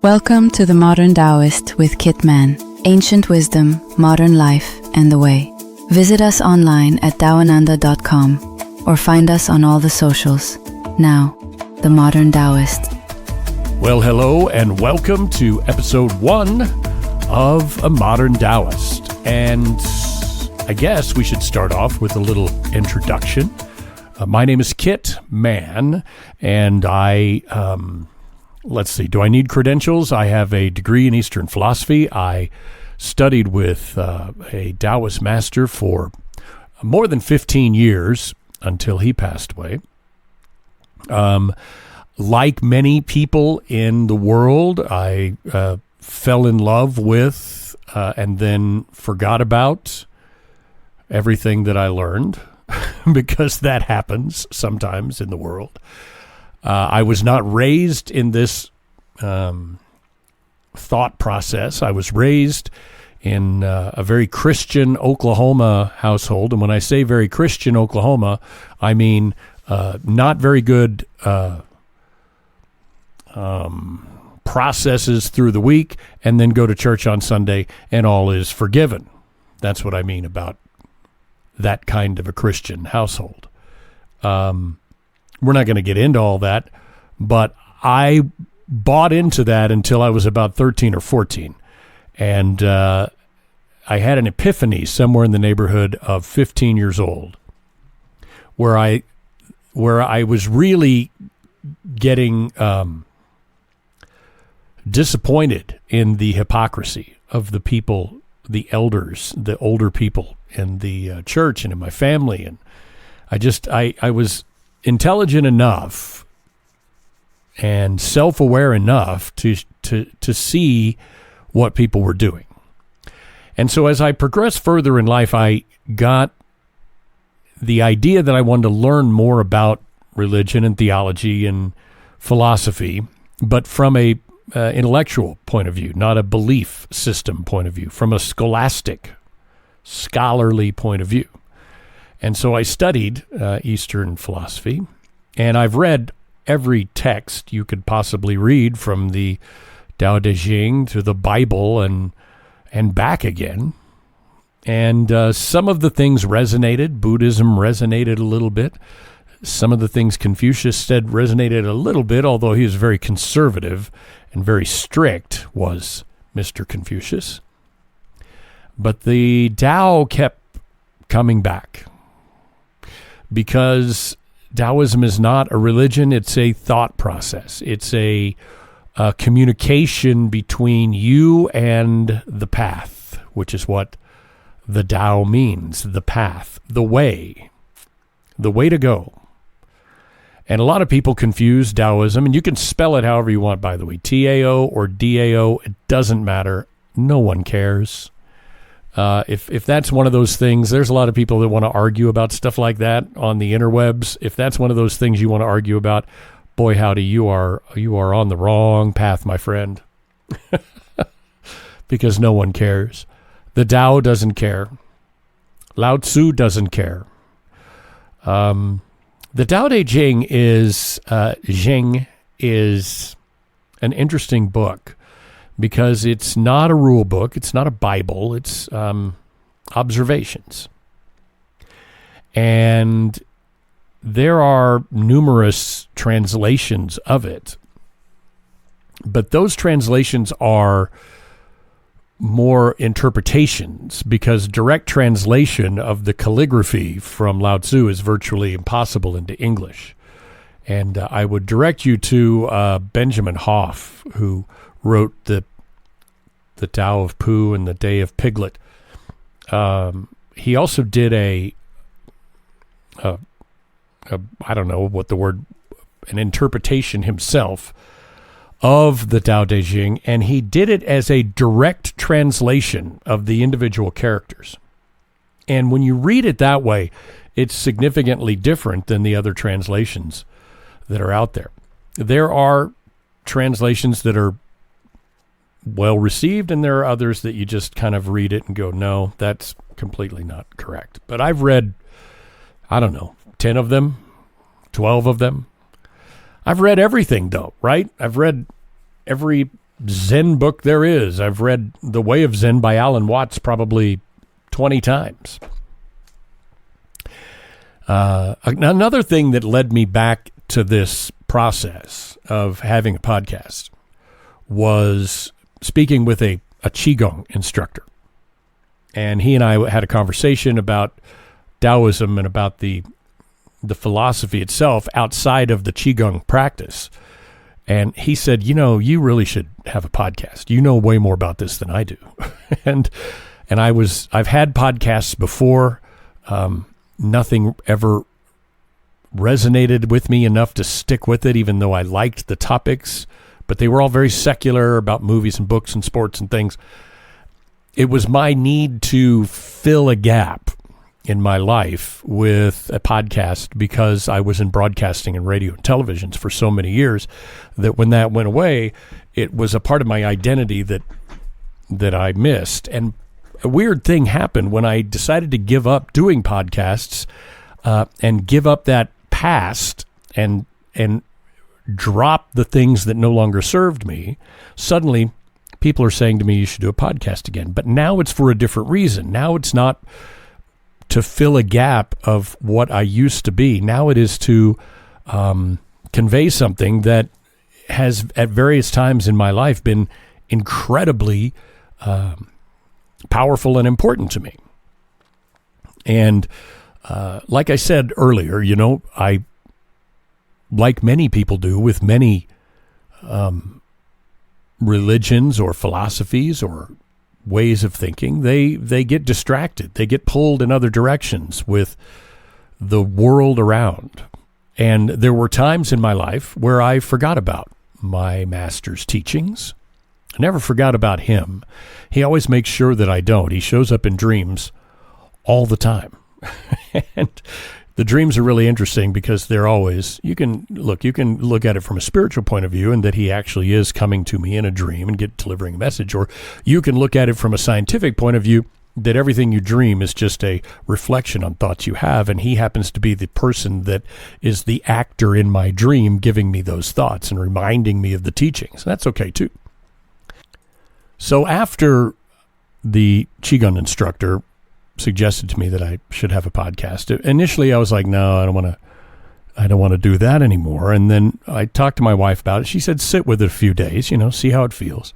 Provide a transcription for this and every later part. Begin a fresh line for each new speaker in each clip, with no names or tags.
Welcome to the Modern Taoist with Kit Man. Ancient wisdom, modern life, and the way. Visit us online at taoananda.com or find us on all the socials. Now, the Modern Taoist.
Well, hello and welcome to episode 1 of A Modern Taoist. And I guess we should start off with a little introduction. My name is Kit Man, and let's see, do I need credentials? I have a degree in Eastern philosophy. I studied with a Taoist master for more than 15 years until he passed away. Like many people in the world, I fell in love with and then forgot about everything that I learned because that happens sometimes in the world. I was not raised in this thought process. I was raised in a very Christian Oklahoma household. And when I say very Christian Oklahoma, I mean not very good processes through the week and then go to church on Sunday and all is forgiven. That's what I mean about that kind of a Christian household. We're not going to get into all that, but I bought into that until I was about 13 or 14. And I had an epiphany somewhere in the neighborhood of 15 years old where I was really getting disappointed in the hypocrisy of the people, the elders, the older people in the church and in my family. And I was intelligent enough and self-aware enough to see what people were doing. And so as I progressed further in life, I got the idea that I wanted to learn more about religion and theology and philosophy, but from a intellectual point of view, not a belief system point of view, from a scholastic, scholarly point of view. And so I studied Eastern philosophy, and I've read every text you could possibly read, from the Tao Te Ching to the Bible and back again. And some of the things resonated. Buddhism resonated a little bit. Some of the things Confucius said resonated a little bit, although he was very conservative and very strict, was Mr. Confucius. But the Tao kept coming back, because Taoism is not a religion, it's a thought process. It's a communication between you and the path, which is what the Tao means, the path, the way to go. And a lot of people confuse Taoism, and you can spell it however you want, by the way, T-A-O or D-A-O, it doesn't matter. No one cares. If that's one of those things, there's a lot of people that want to argue about stuff like that on the interwebs. If that's one of those things you want to argue about, boy, howdy, you are on the wrong path, my friend. Because no one cares. The Tao doesn't care. Lao Tzu doesn't care. The Tao Te Ching is an interesting book, because it's not a rule book, it's not a Bible, it's observations. And there are numerous translations of it, but those translations are more interpretations, because direct translation of the calligraphy from Lao Tzu is virtually impossible into English. And I would direct you to Benjamin Hoff, who wrote the Tao of Pooh and the Day of Piglet. He also did a I don't know what the word, an interpretation himself of the Tao Te Ching, and he did it as a direct translation of the individual characters. And when you read it that way, it's significantly different than the other translations that are out there. There are translations that are well received, and there are others that you just kind of read it and go, no, that's completely not correct. But I've read, 10 of them, 12 of them. I've read everything, though, right? I've read every Zen book there is. I've read The Way of Zen by Alan Watts probably 20 times. Another thing that led me back to this process of having a podcast was speaking with a Qigong instructor. And he and I had a conversation about Taoism and about the philosophy itself outside of the Qigong practice. And he said, you really should have a podcast. You know way more about this than I do. and I've had podcasts before. Nothing ever resonated with me enough to stick with it, even though I liked the topics. But they were all very secular about movies and books and sports and things. It was my need to fill a gap in my life with a podcast because I was in broadcasting and radio and televisions for so many years that when that went away, it was a part of my identity that I missed. And a weird thing happened when I decided to give up doing podcasts and give up that past and drop the things that no longer served me. Suddenly, people are saying to me, you should do a podcast again. But now it's for a different reason. Now it's not to fill a gap of what I used to be. Now it is to convey something that has at various times in my life been incredibly powerful and important to me. And like I said earlier, I, like many people do with many religions or philosophies or ways of thinking, they get distracted. They get pulled in other directions with the world around. And there were times in my life where I forgot about my master's teachings. I never forgot about him. He always makes sure that I don't. He shows up in dreams all the time. And the dreams are really interesting because they're always, you can look at it from a spiritual point of view and that he actually is coming to me in a dream and delivering a message. Or you can look at it from a scientific point of view that everything you dream is just a reflection on thoughts you have. And he happens to be the person that is the actor in my dream giving me those thoughts and reminding me of the teachings. That's okay too. So after the Qigong instructor suggested to me that I should have a podcast, initially I was like, no, I don't want to do that anymore. And then I talked to my wife about it. She said, sit with it a few days, see how it feels.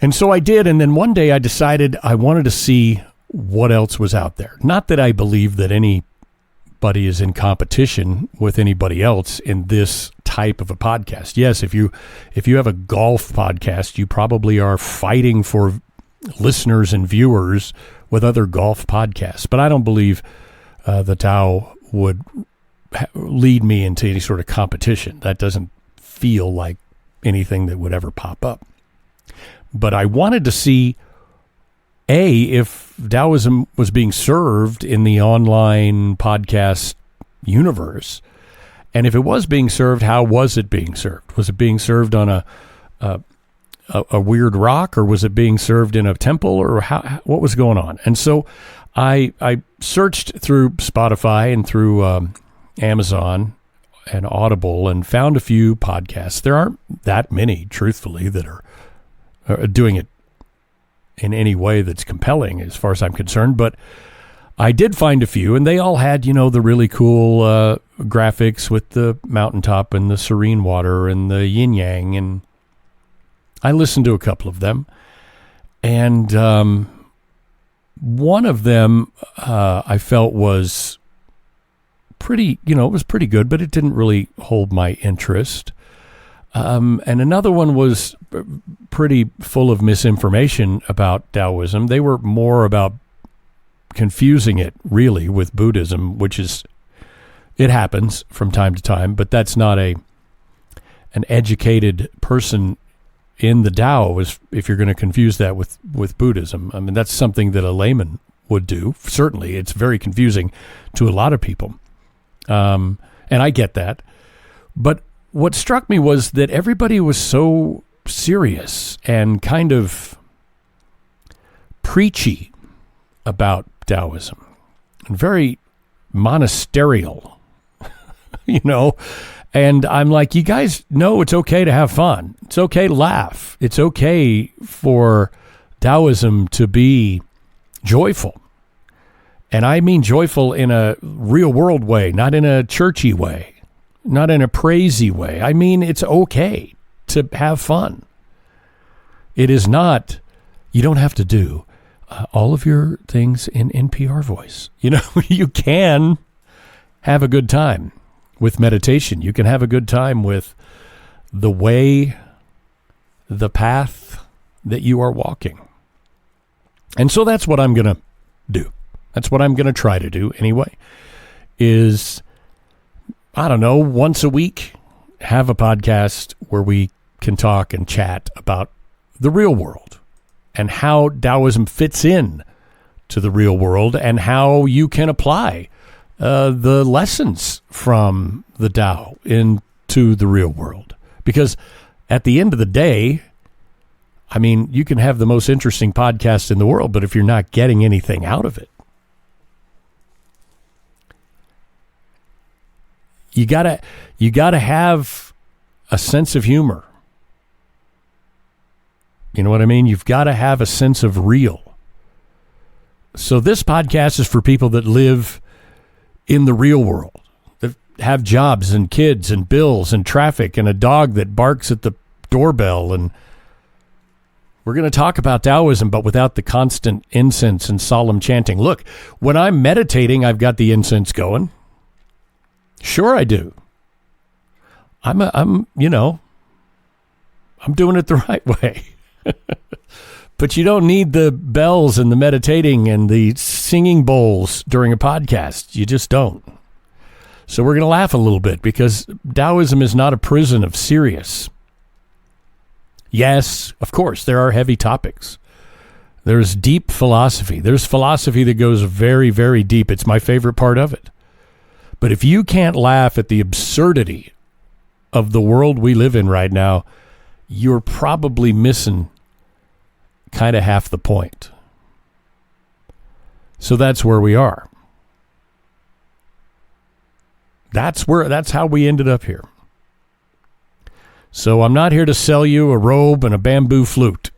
And so I did. And then one day I decided I wanted to see what else was out there. Not that I believe that anybody is in competition with anybody else in this type of a podcast. Yes, if you have a golf podcast, you probably are fighting for listeners and viewers with other golf podcasts. But I don't believe the Tao would lead me into any sort of competition. That doesn't feel like anything that would ever pop up. But I wanted to see, if Taoism was being served in the online podcast universe. And if it was being served, how was it being served? Was it being served on a weird rock, or was it being served in a temple, or what was going on? And so I searched through Spotify and through Amazon and Audible and found a few podcasts. There aren't that many, truthfully, that are doing it in any way that's compelling as far as I'm concerned. But I did find a few, and they all had, the really cool graphics with the mountaintop and the serene water and the yin yang. And I listened to a couple of them. And one of them I felt was pretty, it was pretty good, but it didn't really hold my interest. And another one was pretty full of misinformation about Taoism. They were more about confusing it, really, with Buddhism, which is, it happens from time to time, but that's not an educated person in the Tao if you're going to confuse that with Buddhism. I mean, that's something that a layman would do. Certainly, it's very confusing to a lot of people. And I get that. But what struck me was that everybody was so serious and kind of preachy about Taoism and very monasterial, And I'm like, you guys know it's okay to have fun. It's okay to laugh. It's okay for Taoism to be joyful. And I mean joyful in a real world way, not in a churchy way, not in a praisey way. I mean, it's okay to have fun. It is not, you don't have to do all of your things in NPR voice. You know, you can have a good time with meditation. You can have a good time with the way, the path that you are walking. And so that's what I'm going to do. That's what I'm going to try to do anyway, is, I don't know, once a week, have a podcast where we can talk and chat about the real world and how Taoism fits in to the real world and how you can apply the lessons from the Tao into the real world. Because at the end of the day, I mean, you can have the most interesting podcast in the world, but if you're not getting anything out of it, you gotta have a sense of humor. You know what I mean? You've got to have a sense of real. So this podcast is for people that live in the real world, that have jobs and kids and bills and traffic and a dog that barks at the doorbell. And we're going to talk about Taoism, but without the constant incense and solemn chanting. Look, when I'm meditating, I've got the incense going. Sure, I do. I'm doing it the right way. But you don't need the bells and the meditating and the singing bowls during a podcast. You just don't. So we're going to laugh a little bit because Taoism is not a prison of serious. Yes, of course, there are heavy topics. There's deep philosophy. There's philosophy that goes very, very deep. It's my favorite part of it. But if you can't laugh at the absurdity of the world we live in right now, you're probably missing kind of half the point. So that's where we are. That's how we ended up here. So I'm not here to sell you a robe and a bamboo flute.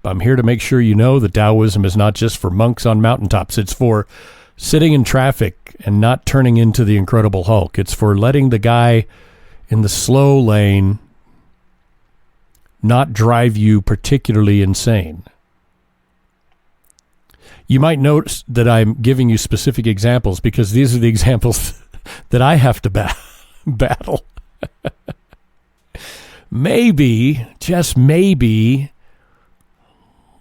I'm here to make sure you know that Taoism is not just for monks on mountaintops. It's for sitting in traffic and not turning into the Incredible Hulk. It's for letting the guy in the slow lane not drive you particularly insane. You might notice that I'm giving you specific examples because these are the examples that I have to battle. Maybe, just maybe,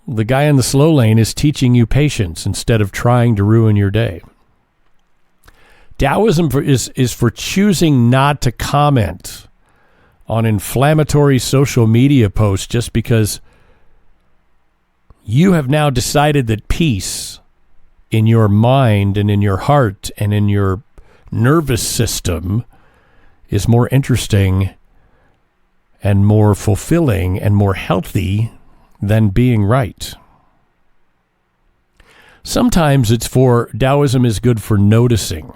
the guy in the slow lane is teaching you patience instead of trying to ruin your day. Taoism is for choosing not to comment on inflammatory social media posts just because you have now decided that peace in your mind and in your heart and in your nervous system is more interesting and more fulfilling and more healthy than being right. Sometimes it's for, Taoism is good for noticing.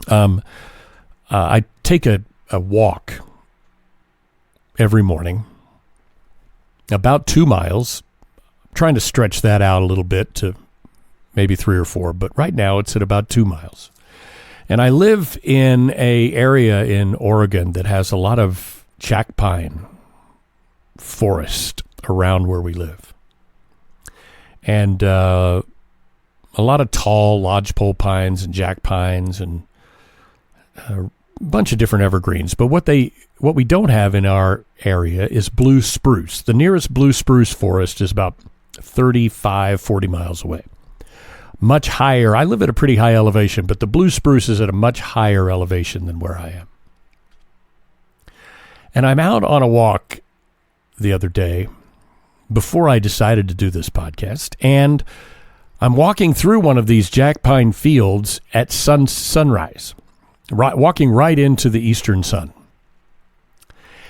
I take a walk every morning, about 2 miles. I'm trying to stretch that out a little bit to maybe 3 or 4, but right now it's at about 2 miles. And I live in an area in Oregon that has a lot of jack pine forest around where we live. And a lot of tall lodgepole pines and jack pines and a bunch of different evergreens. But what we don't have in our area is blue spruce. The nearest blue spruce forest is about 35, 40 miles away. Much higher. I live at a pretty high elevation, but the blue spruce is at a much higher elevation than where I am. And I'm out on a walk the other day before I decided to do this podcast, and I'm walking through one of these jack pine fields at sunrise, walking right into the eastern sun.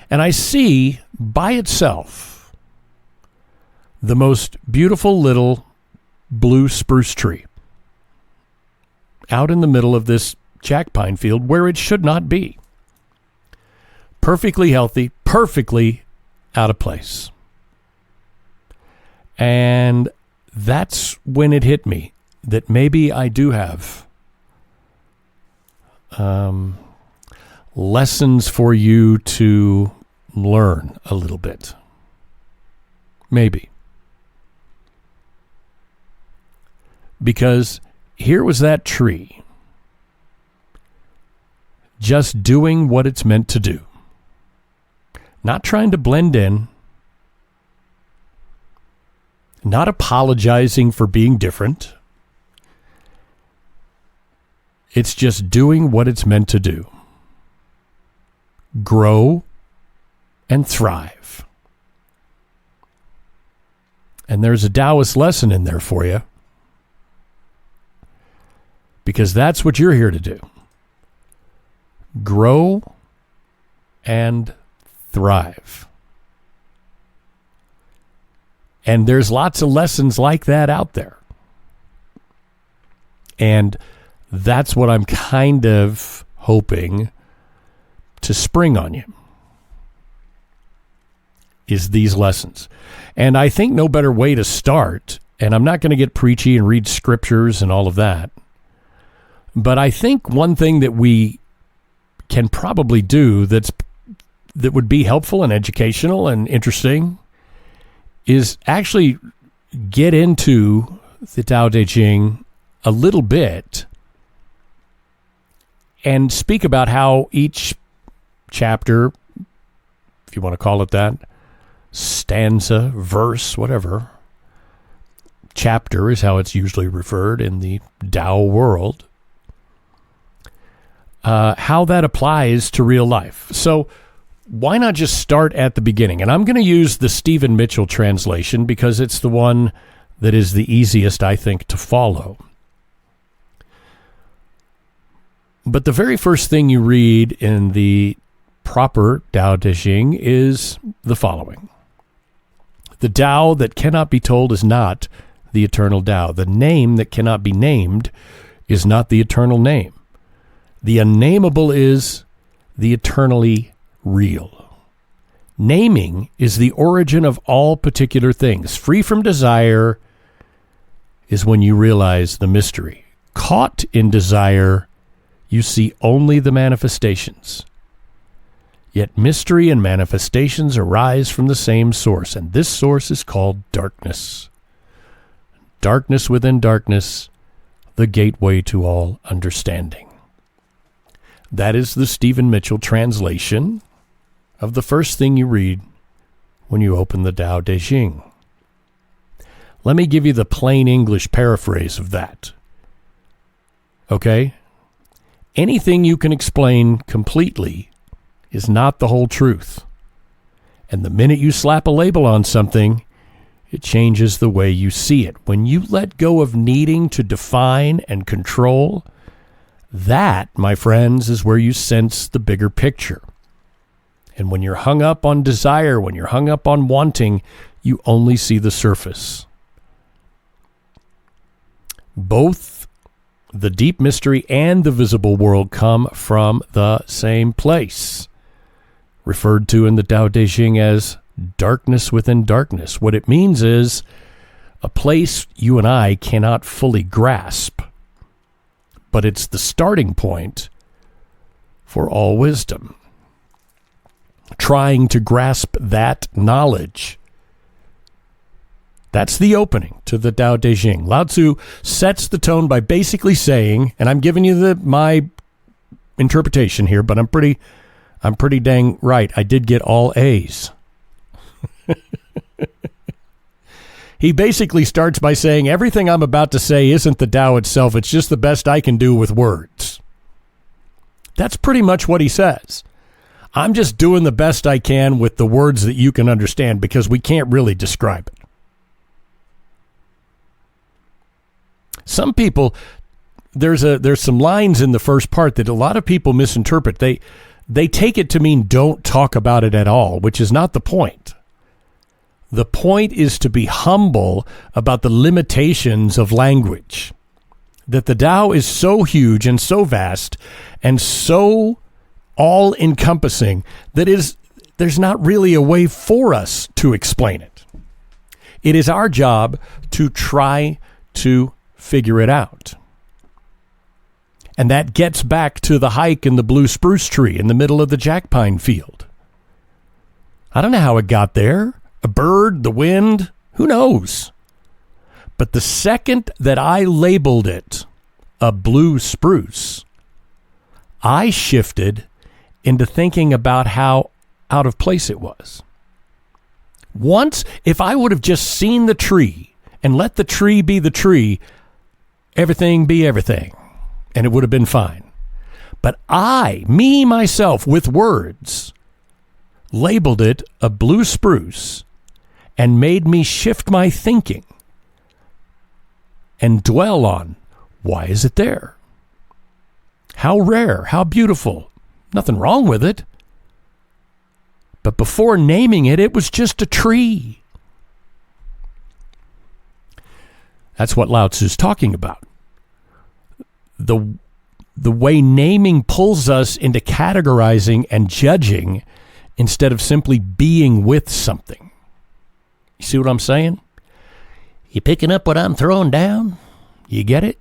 And I see by itself the most beautiful little blue spruce tree out in the middle of this jack pine field where it should not be. Perfectly healthy, perfectly out of place. And that's when it hit me that maybe I do have lessons for you to learn a little bit. Maybe. Because here was that tree just doing what it's meant to do. Not trying to blend in. Not apologizing for being different. It's just doing what it's meant to do. Grow and thrive. And there's a Taoist lesson in there for you. Because that's what you're here to do. Grow and thrive. And there's lots of lessons like that out there. And that's what I'm kind of hoping to spring on you, is these lessons. And I think no better way to start, and I'm not going to get preachy and read scriptures and all of that, but I think one thing that we can probably do that would be helpful and educational and interesting is actually get into the Tao Te Ching a little bit and speak about how each chapter, if you want to call it that, stanza, verse, whatever, chapter is how it's usually referred in the Tao world, how that applies to real life. So why not just start at the beginning? And I'm going to use the Stephen Mitchell translation because it's the one that is the easiest, I think, to follow. But the very first thing you read in the proper Tao Te Ching is the following. The Tao that cannot be told is not the eternal Tao. The name that cannot be named is not the eternal name. The unnameable is the eternally real. Naming is the origin of all particular things. Free from desire is when you realize the mystery. Caught in desire, you see only the manifestations. Yet mystery and manifestations arise from the same source, and this source is called darkness. Darkness within darkness, the gateway to all understanding. That is the Stephen Mitchell translation of the first thing you read when you open the Tao Te Ching. Let me give you the plain English paraphrase of that. Okay? Anything you can explain completely is not the whole truth. And the minute you slap a label on something, it changes the way you see it. When you let go of needing to define and control, that, my friends, is where you sense the bigger picture. And when you're hung up on desire, when you're hung up on wanting, you only see the surface. Both the deep mystery and the visible world come from the same place, referred to in the Tao Te Ching as darkness within darkness. What it means is a place you and I cannot fully grasp, but it's the starting point for all wisdom. Trying to grasp that knowledge, that's the opening to the Tao Te Ching. Lao Tzu sets the tone by basically saying, and I'm giving you my interpretation here, but I'm pretty dang right. I did get all A's. He basically starts by saying, everything I'm about to say isn't the Tao itself. It's just the best I can do with words. That's pretty much what he says. I'm just doing the best I can with the words that you can understand because we can't really describe it. Some people, there's some lines in the first part that a lot of people misinterpret. They take it to mean don't talk about it at all, which is not the point. The point is to be humble about the limitations of language. that the Tao is so huge and so vast and so all-encompassing that there's not really a way for us to explain it. It is our job to try to figure it out. And that gets back to the hike in the blue spruce tree in the middle of the jack pine field. I don't know how it got there. A bird, the wind, who knows? But the second that I labeled it a blue spruce, I shifted into thinking about how out of place it was. Once, if I would have just seen the tree and let the tree be the tree, everything be everything, and it would have been fine. But myself, with words, labeled it a blue spruce and made me shift my thinking and dwell on, why is it there? How rare, how beautiful. Nothing wrong with it. But before naming it, it was just a tree. That's what Lao Tzu's talking about. The way naming pulls us into categorizing and judging instead of simply being with something. You see what I'm saying? You picking up what I'm throwing down? You get it?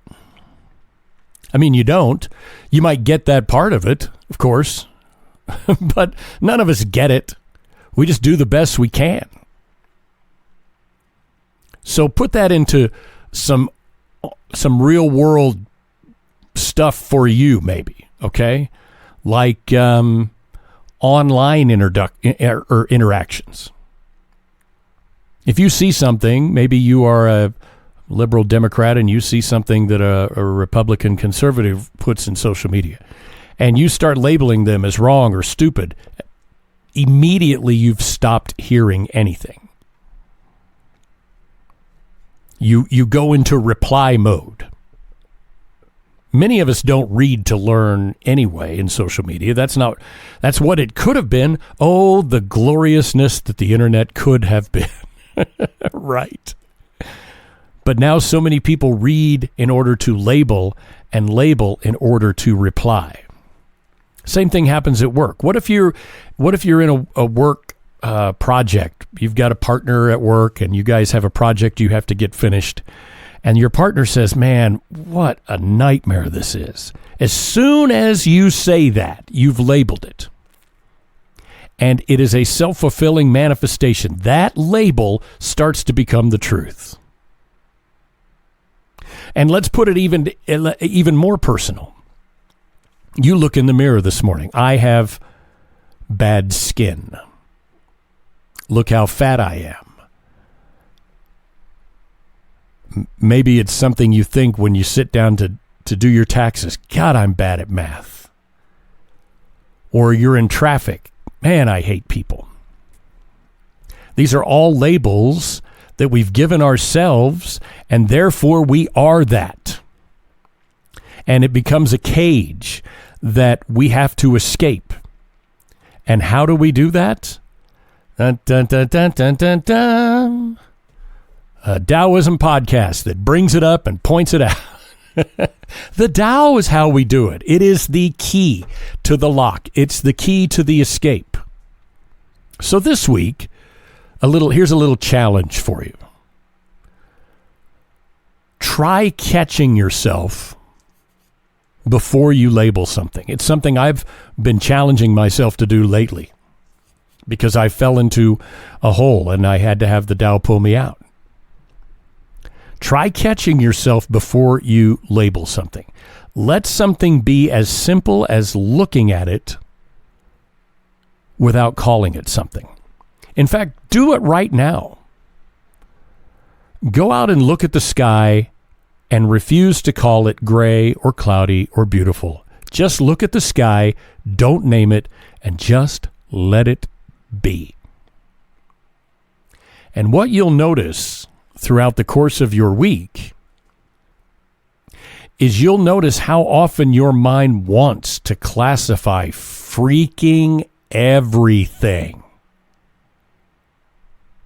I mean, you don't. You might get that part of it, of course. But none of us get it. We just do the best we can. So put that into some real world stuff for you, maybe, okay? Like online interactions. If you see something, maybe you are a liberal Democrat and you see something that a Republican conservative puts in social media, and you start labeling them as wrong or stupid, immediately you've stopped hearing anything. You go into reply mode. Many of us don't read to learn anyway in social media. That's what it could have been. Oh, the gloriousness that the internet could have been. Right. But now so many people read in order to label and label in order to reply. Same thing happens at work. What if you're in a work project? You've got a partner at work and you guys have a project you have to get finished. And your partner says, man, what a nightmare this is. As soon as you say that, you've labeled it. And it is a self-fulfilling manifestation. That label starts to become the truth. And let's put it even more personal. You look in the mirror this morning. I have bad skin. Look how fat I am. Maybe it's something you think when you sit down to do your taxes. God, I'm bad at math. Or you're in traffic. Man, I hate people. These are all labels that we've given ourselves, and therefore we are that. And it becomes a cage that we have to escape. And how do we do that? Dun, dun, dun, dun, dun, dun, dun. A Taoism podcast that brings it up and points it out. The Tao is how we do it. It is the key to the lock. It's the key to the escape. So this week, here's a little challenge for you. Try catching yourself before you label something. It's something I've been challenging myself to do lately because I fell into a hole and I had to have the Tao pull me out. Try catching yourself before you label something. Let something be as simple as looking at it without calling it something. In fact, do it right now. Go out and look at the sky and refuse to call it gray or cloudy or beautiful. Just look at the sky, don't name it, and just let it be. And what you'll notice throughout the course of your week is you'll notice how often your mind wants to classify freaking everything.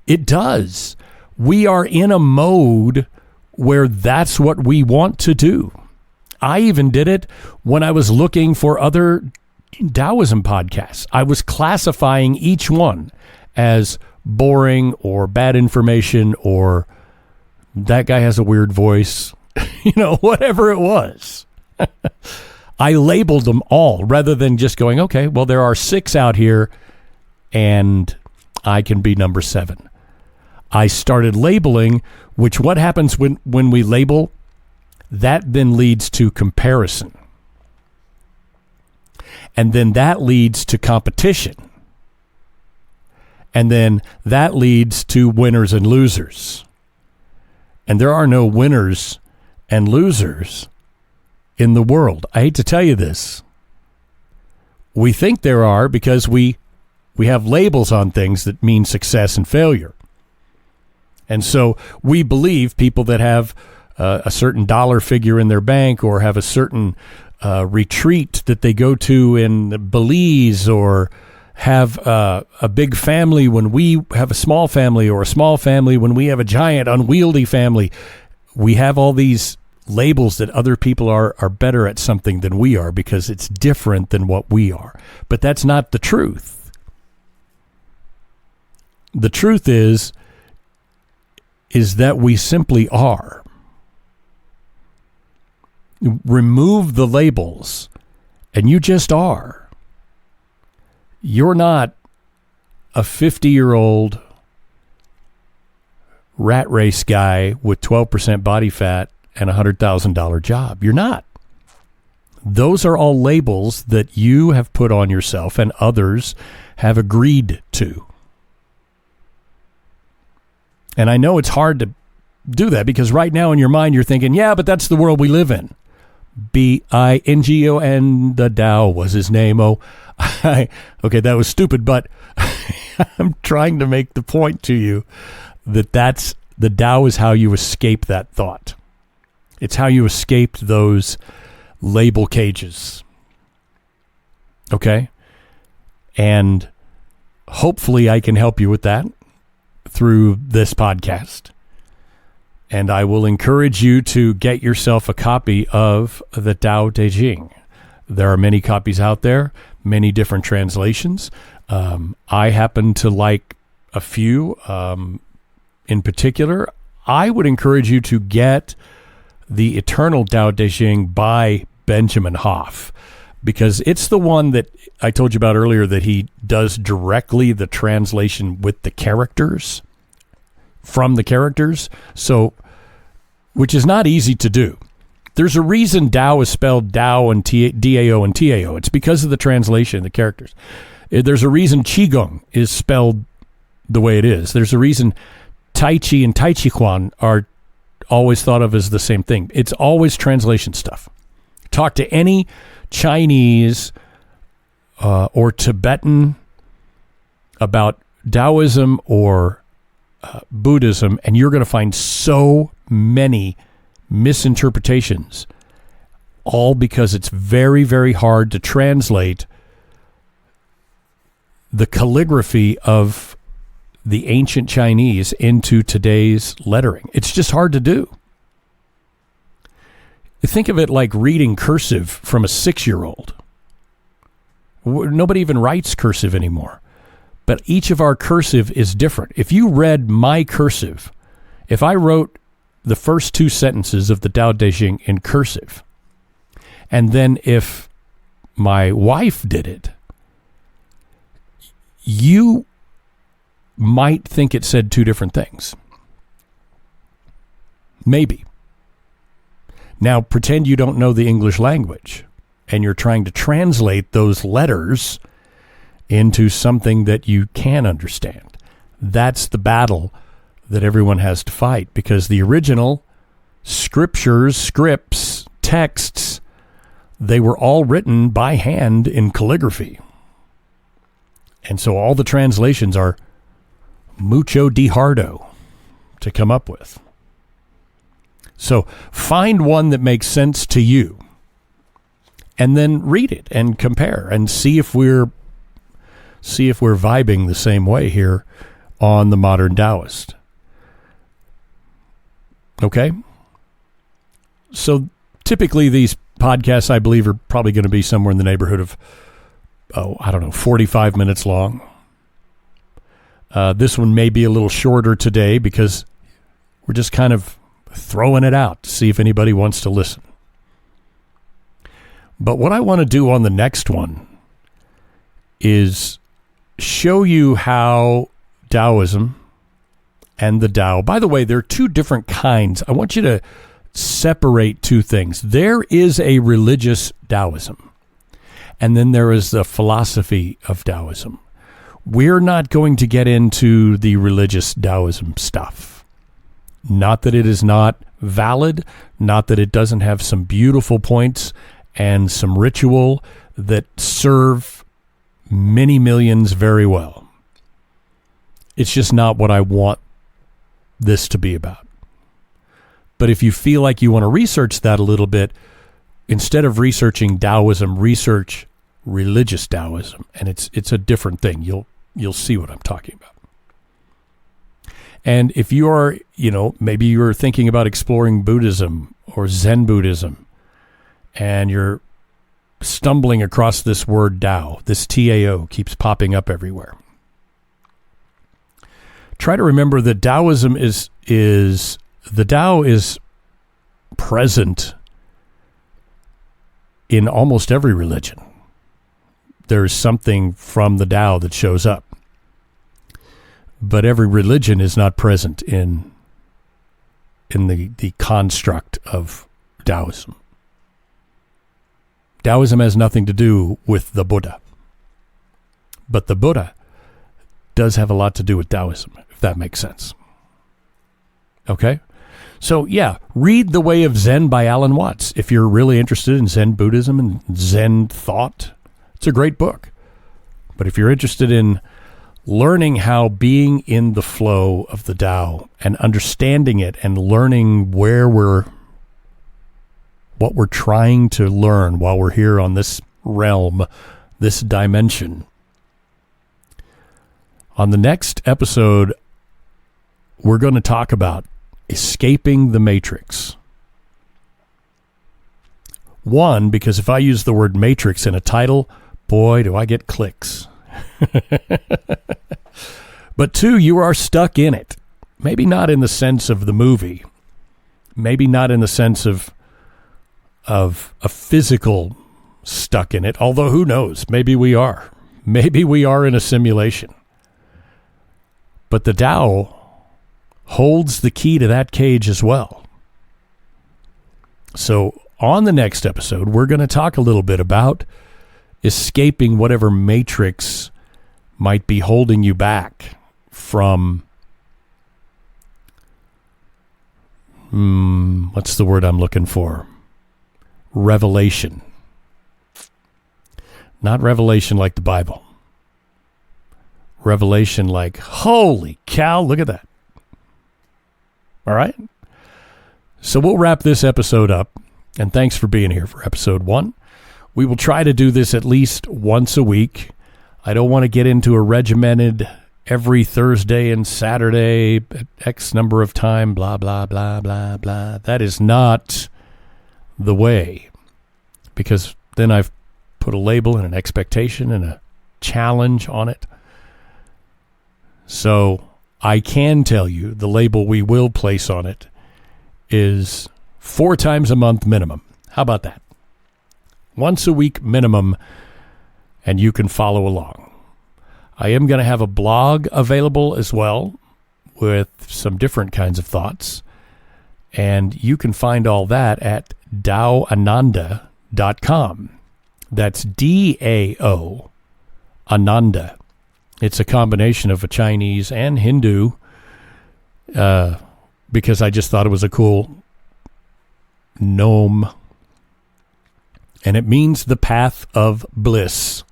It does. We are in a mode where that's what we want to do. I even did it when I was looking for other Taoism podcasts. I was classifying each one as boring or bad information or that guy has a weird voice, whatever it was. I labeled them all rather than just going, okay, well, there are 6 out here and I can be number 7. I started labeling, which what happens when we label, that then leads to comparison. And then that leads to competition. And then that leads to winners and losers. And there are no winners and losers in the world. I hate to tell you this. We think there are because we have labels on things that mean success and failure. And so we believe people that have a certain dollar figure in their bank or have a certain retreat that they go to in Belize or have a big family when we have a small family or a small family when we have a giant unwieldy family. We have all these labels that other people are better at something than we are because it's different than what we are. But that's not the truth. The truth is that we simply are. Remove the labels and you just are. You're not a 50-year-old rat race guy with 12% body fat and a $100,000 job. You're not. Those are all labels that you have put on yourself and others have agreed to. And I know it's hard to do that because right now in your mind you're thinking, yeah, but that's the world we live in. Bingon, the Tao was his name. Okay, that was stupid, but I'm trying to make the point to you that the Tao is how you escape that thought. It's how you escaped those label cages. Okay? And hopefully I can help you with that through this podcast. And I will encourage you to get yourself a copy of the Tao Te Ching. There are many copies out there, many different translations. I happen to like a few in particular. I would encourage you to get the Eternal Tao Te Ching by Benjamin Hoff, because it's the one that I told you about earlier that he does directly the translation with the characters, from the characters, so which is not easy to do. There's a reason Tao is spelled Tao and D-A-O and T-A-O. It's because of the translation, the characters. There's a reason Qigong is spelled the way it is. There's a reason Tai Chi and Tai Chi Chuan are always thought of as the same thing. It's always translation stuff. Talk to any Chinese or Tibetan about Taoism or Buddhism, and you're going to find so many misinterpretations, all because it's very, very hard to translate the calligraphy of the ancient Chinese into today's lettering. It's just hard to do. Think of it like reading cursive from a 6-year-old. Nobody even writes cursive anymore. But each of our cursive is different. If you read my cursive, if I wrote the first 2 sentences of the Tao Te Ching in cursive, and then if my wife did it, you might think it said 2 different things. Maybe. Now, pretend you don't know the English language, and you're trying to translate those letters into something that you can understand. That's the battle that everyone has to fight, because the original scripts, texts, they were all written by hand in calligraphy. And so all the translations are mucho de hardo to come up with. So find one that makes sense to you and then read it and compare and see if we're vibing the same way here on the Modern Taoist. Okay? So typically these podcasts, I believe, are probably going to be somewhere in the neighborhood of, 45 minutes long. This one may be a little shorter today because we're just kind of throwing it out to see if anybody wants to listen. But what I want to do on the next one is show you how Taoism and the Tao, by the way, there are two different kinds. I want you to separate two things. There is a religious Taoism, and then there is the philosophy of Taoism. We're not going to get into the religious Taoism stuff. Not that it is not valid, not that it doesn't have some beautiful points and some ritual that serve many millions very well. It's just not what I want this to be about. But if you feel like you want to research that a little bit, instead of researching Taoism, research religious Taoism, and it's a different thing. You'll see what I'm talking about. And if you are, maybe you're thinking about exploring Buddhism or Zen Buddhism, and you're stumbling across this word Tao, this Tao keeps popping up everywhere. Try to remember that Taoism is the Tao is present in almost every religion. There's something from the Tao that shows up. But every religion is not present in the construct of Taoism. Taoism has nothing to do with the Buddha. But the Buddha does have a lot to do with Taoism, if that makes sense. Okay? So, yeah, read The Way of Zen by Alan Watts. If you're really interested in Zen Buddhism and Zen thought, it's a great book. But if you're interested in learning how being in the flow of the Tao and understanding it and learning what we're trying to learn while we're here on this realm, this dimension. On the next episode, we're going to talk about escaping the matrix. One, because if I use the word matrix in a title, boy, do I get clicks. But two, you are stuck in it. Maybe not in the sense of the movie. Maybe not in the sense of a physical stuck in it, although who knows? Maybe we are. Maybe we are in a simulation. But the Tao holds the key to that cage as well. So on the next episode, we're going to talk a little bit about escaping whatever matrix might be holding you back from, what's the word I'm looking for? Revelation. Not revelation like the Bible. Revelation like, holy cow, look at that. All right? So we'll wrap this episode up, and thanks for being here for episode 1. We will try to do this at least once a week. I don't want to get into a regimented every Thursday and Saturday at X number of time, blah, blah, blah, blah, blah. That is not the way, because then I've put a label and an expectation and a challenge on it. So I can tell you the label we will place on it is 4 times a month minimum. How about that? Once a week minimum, and you can follow along. I am going to have a blog available as well with some different kinds of thoughts. And you can find all that at daoananda.com. That's D-A-O, Ananda. It's a combination of a Chinese and Hindu, because I just thought it was a cool nome. And it means the path of bliss.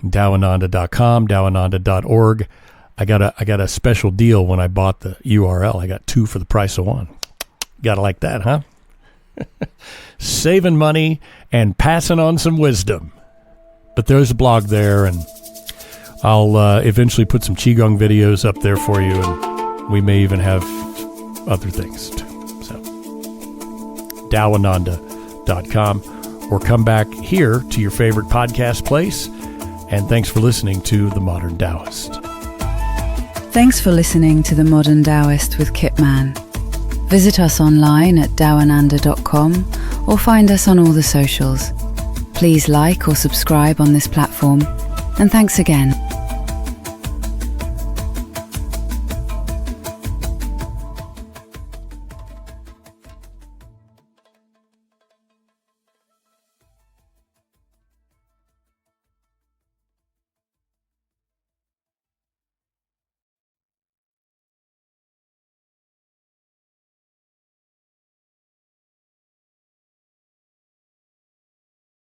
daoananda.com, daoananda.org. I got a special deal when I bought the URL. I got 2 for the price of 1. Gotta like that, huh? Saving money and passing on some wisdom. But there's a blog there, and I'll eventually put some Qigong videos up there for you, and we may even have other things too. So, daoananda.com. taoism.com, or come back here to your favorite podcast place. And thanks for listening to The Modern Taoist.
Thanks for listening to The Modern Taoist with Kit Man. Visit us online at taoananda.com or find us on all the socials. Please like or subscribe on this platform, and thanks again.